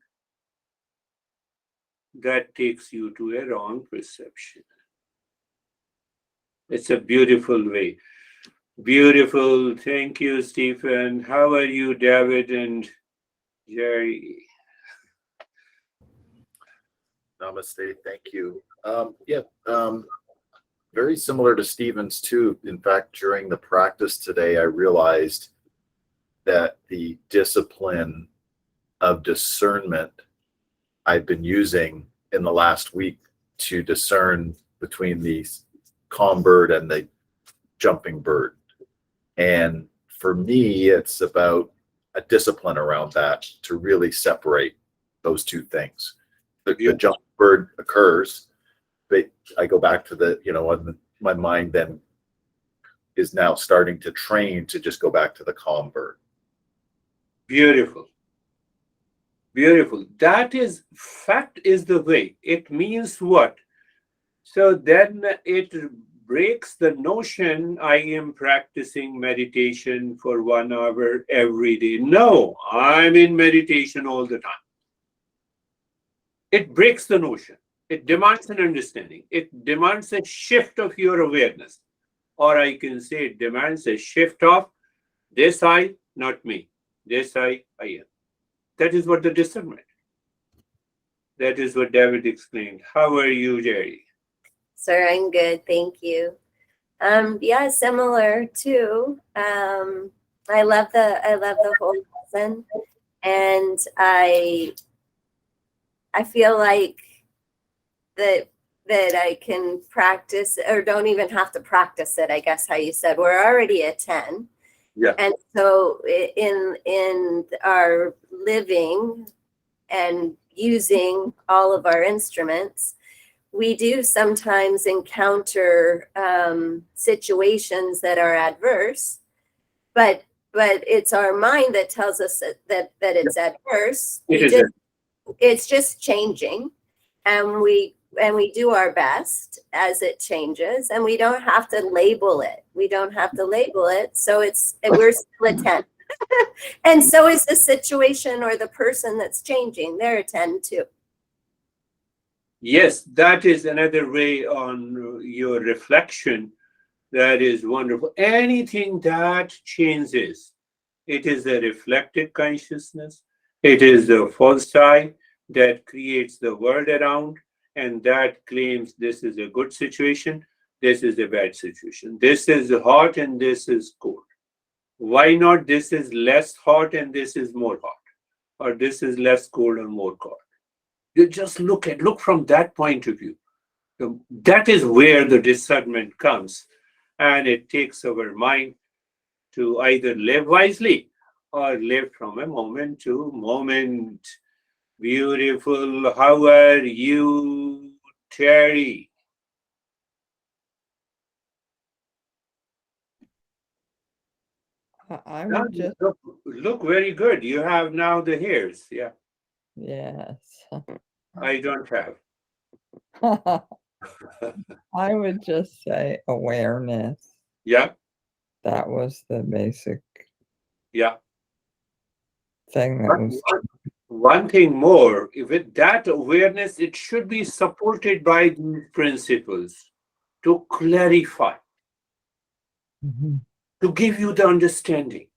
That takes you to a wrong perception. It's a beautiful way. Beautiful. Thank you, Stephen. How are you, David and Jerry? Namaste. Thank you. Very similar to Stephen's too. In fact, during the practice today, I realized that the discipline of discernment I've been using in the last week to discern between the calm bird and the jumping bird. And for me, it's about a discipline around that to really separate those two things. The jumping bird occurs, but I go back to the, my mind then is now starting to train to just go back to the calm bird. Beautiful. Beautiful. That is, fact is the way. It means what? So then it breaks the notion I am practicing meditation for 1 hour every day. No, I'm in meditation all the time. It breaks the notion. It demands an understanding. It demands a shift of your awareness. Or I can say it demands a shift of this I, not me. This I am. That is what the discernment. That is what David explained. How are you, Jerry? Sir, I'm good, thank you. Yeah, similar too. I love the whole lesson, and I feel like that I can practice, or don't even have to practice it. I guess how you said, we're already at 10. Yeah. And so in our living and using all of our instruments, we do sometimes encounter situations that are adverse, but it's our mind that tells us that it's adverse. It's just changing, and we do our best as it changes, and we don't have to label it. So we're still a 10. And so is the situation or the person that's changing. They're a 10 too. Yes, that is another way on your reflection. That is wonderful. Anything that changes, it is a reflected consciousness. It is the false I that creates the world around, and that claims this is a good situation, this is a bad situation. This is hot and this is cold. Why not this is less hot and this is more hot? Or this is less cold or more cold? You just look from that point of view. That is where the discernment comes, and it takes our mind to either live wisely or live from a moment to moment. Beautiful. How are you, Terry? I'm just Look very good. You have now the hairs. Yeah, yes. I don't have. I would just say awareness. Yeah, That was the basic yeah. thing that But was. one thing more, with that awareness, it should be supported by these principles to clarify, Mhm. to give you the understanding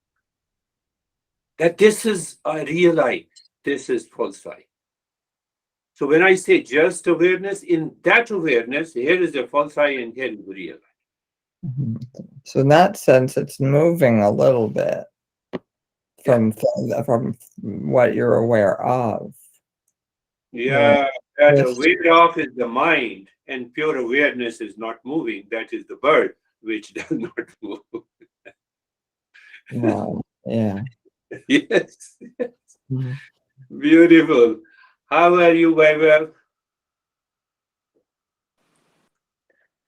that this is a real I, this is false I. So when I say just awareness, in that awareness, here is the false I and here is the real I. Mhm. So in that sense, it's moving a little bit from what you're aware of. Yeah, that Yes. aware of is the mind, and pure awareness is not moving. That is the bird, which does not move. Wow. Yeah. Yes, Mhm. beautiful. How are you, Vaibhav?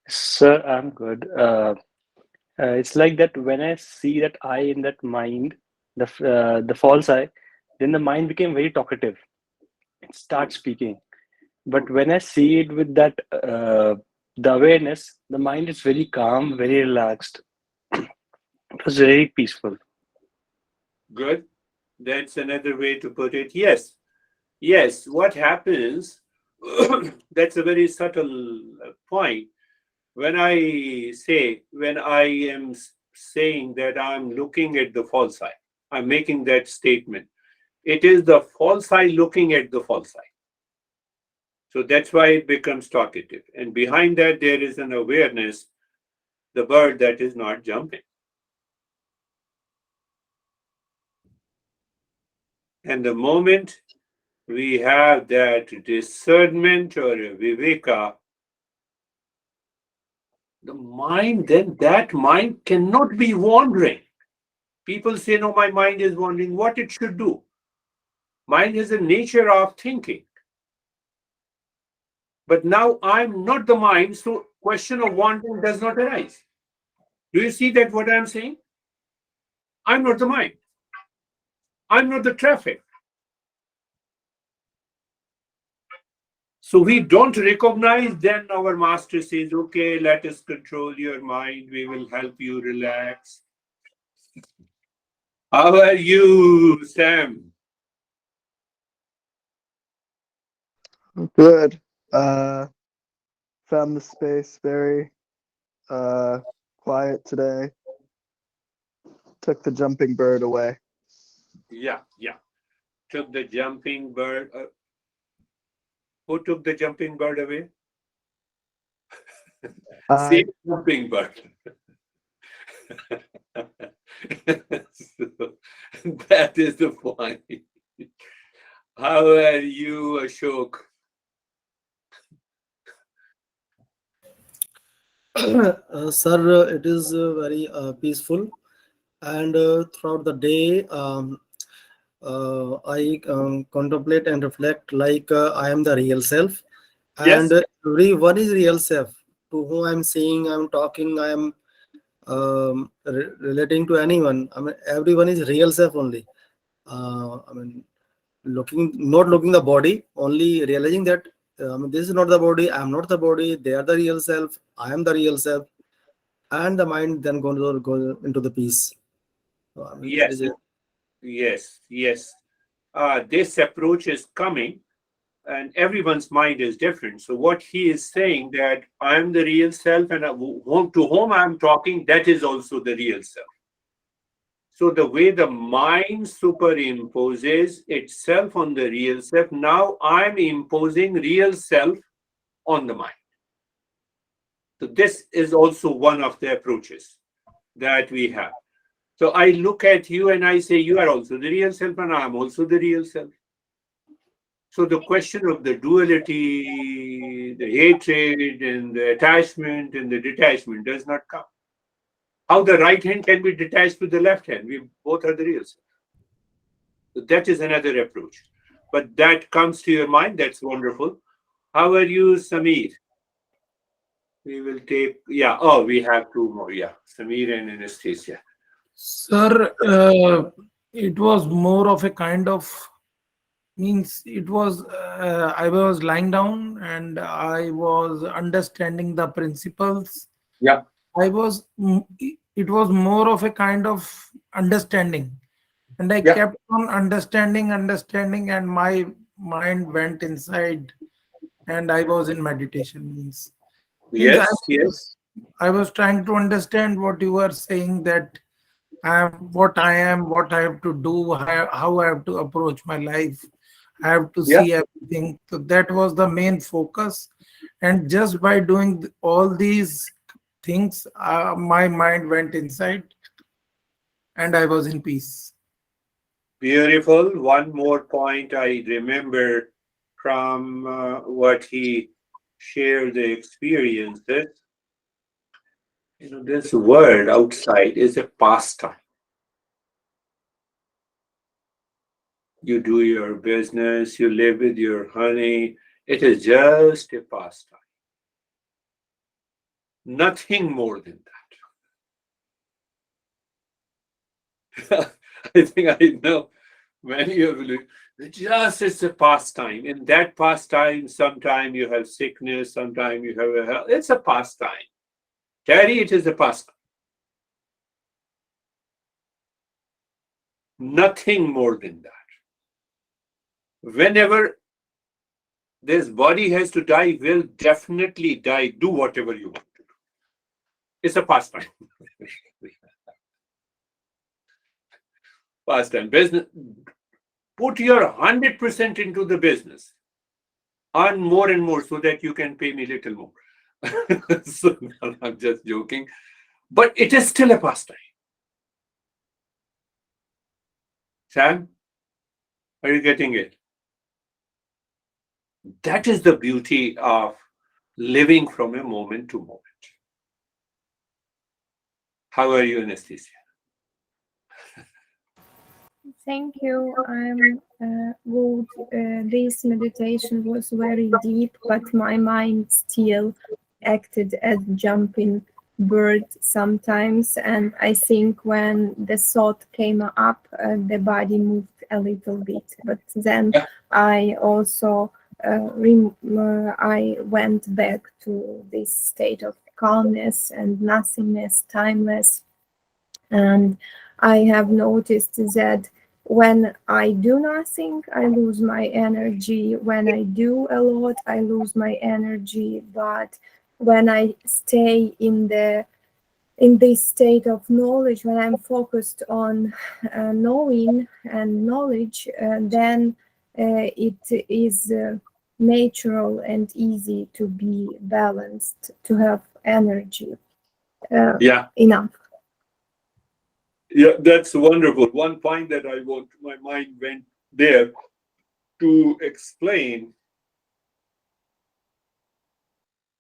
Sir, I'm good. It's like that when I see that I in that mind, the false I, then the mind became very talkative. It starts speaking. But when I see it with that the awareness, the mind is very calm, very relaxed. It was very peaceful. Good. That's another way to put it. Yes, yes. What happens? That's a very subtle point. When I am saying that I'm looking at the false eye, I'm making that statement. It is the false eye looking at the false eye. So that's why it becomes talkative. And behind that, there is an awareness, the bird that is not jumping. And the moment we have that discernment or a viveka, the mind, then that mind cannot be wandering. People say, no, my mind is wandering. What it should do? Mind is a nature of thinking. But now I'm not the mind, so question of wandering does not arise. Do you see that what I'm saying? I'm not the mind. I'm not the traffic. So we don't recognize, then our master says, okay, let us control your mind. We will help you relax. How are you, Sam? Good. Uh, Found the space very uh, quiet today. Took the jumping bird away. Yeah, yeah. Took the jumping bird. Who took the jumping bird away? I Same jumping bird. So, that is the point. How are you, Ashok? Sir, it is very peaceful, and throughout the day, I contemplate and reflect like I am the real self, and Yes, everyone is real self. To whom I'm seeing, I'm talking, I'm relating to anyone. I mean, everyone is real self only. I mean, not looking the body, only realizing that this is not the body. I'm not the body. They are the real self. I am the real self, and the mind then go into the peace. So, I mean, that yes, is it. yes, yes. This approach is coming, and everyone's mind is different. So what he is saying that I'm the real self, and to whom I'm talking, that is also the real self. So the way the mind superimposes itself on the real self, now I'm imposing real self on the mind. So this is also one of the approaches that we have. So I look at you and I say, you are also the real self, and I'm also the real self. So the question of the duality, the hatred, and the attachment and the detachment does not come. How the right hand can be detached to the left hand? We both are the real self. So that is another approach. But that comes to your mind. That's wonderful. How are you, Samir? We will take, yeah. Oh, we have two more. Yeah, Samir and Anastasia. Sir, it was more of a kind of means it was I was lying down and I was understanding the principles. Yeah. It was more of a kind of understanding, and I Yeah. kept on understanding, and my mind went inside, and I was in meditation. Means Yes. Yes. I was trying to understand what you were saying, that I am, what I have to do, how I have to approach my life. I have to Yeah. see everything. So that was the main focus. And just by doing all these things, my mind went inside and I was in peace. Beautiful. One more point I remember from what he shared the experiences. This world outside is a pastime. You do your business, you live with your honey. It is just a pastime. Nothing more than that. I think I know many of you. Just it's a pastime. In that pastime, sometime you have sickness, sometime you have a health. It's a pastime. Carry it as a pastime. Nothing more than that. Whenever this body has to die, will definitely die. Do whatever you want to do. It's a pastime. Pastime. Business. Put your 100% into the business. Earn more and more so that you can pay me little more. So, I'm just joking. But it is still a pastime. Sam, are you getting it? That is the beauty of living from a moment to moment. How are you, Anastasia? Thank you. I'm good. This meditation was very deep, but my mind still acted as jumping bird sometimes. And I think when the thought came up, the body moved a little bit. But then I also I went back to this state of calmness and nothingness, timeless. And I have noticed that when I do nothing, I lose my energy. When I do a lot, I lose my energy. But when I stay in this state of knowledge, when I'm focused on knowing and knowledge, then it is natural and easy to be balanced, to have energy enough. Yeah, that's wonderful. One point that my mind went there to explain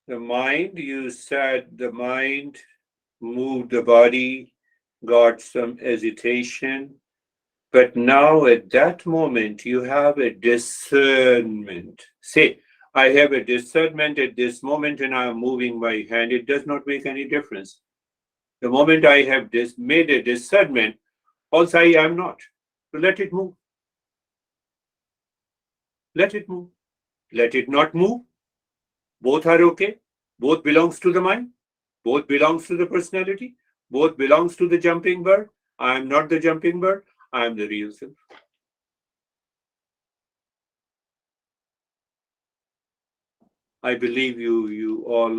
the mind. You said the mind moved the body, got some hesitation, but now at that moment you have a discernment. Say, I have a discernment at this moment and I am moving my hand. It does not make any difference. The moment I have made a discernment, also I am not. So let it move. Let it move. Let it not move. Both are okay. Both belongs to the mind. Both belongs to the personality. Both belongs to the jumping bird. I am not the jumping bird. I am the real self. I believe you all.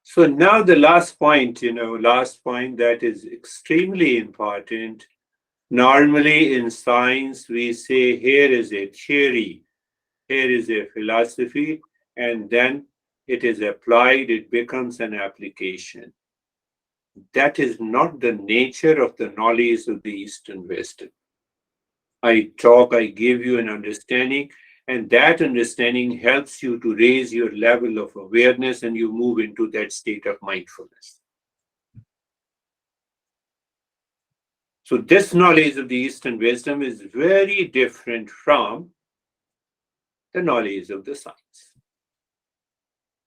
So now the last point, last point that is extremely important. Normally in science, we say here is a theory, here is a philosophy, and then it is applied, it becomes an application. That is not the nature of the knowledge of the East and West. I give you an understanding, and that understanding helps you to raise your level of awareness and you move into that state of mindfulness. So this knowledge of the Eastern wisdom is very different from the knowledge of the science.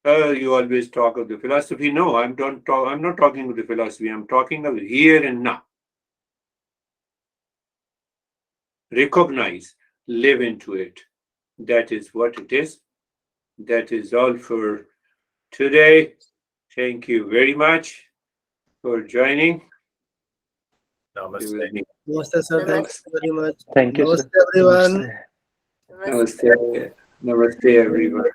You always talk of the philosophy. No, I'm not talking of the philosophy. I'm talking of here and now. recognize, live into it. That is what it is. That is all for today. Thank you very much for joining. Namaste. Namaste, sir. Thanks very much. Thank you, sir. Namaste, everyone. Namaste. Namaste. Namaste, everyone.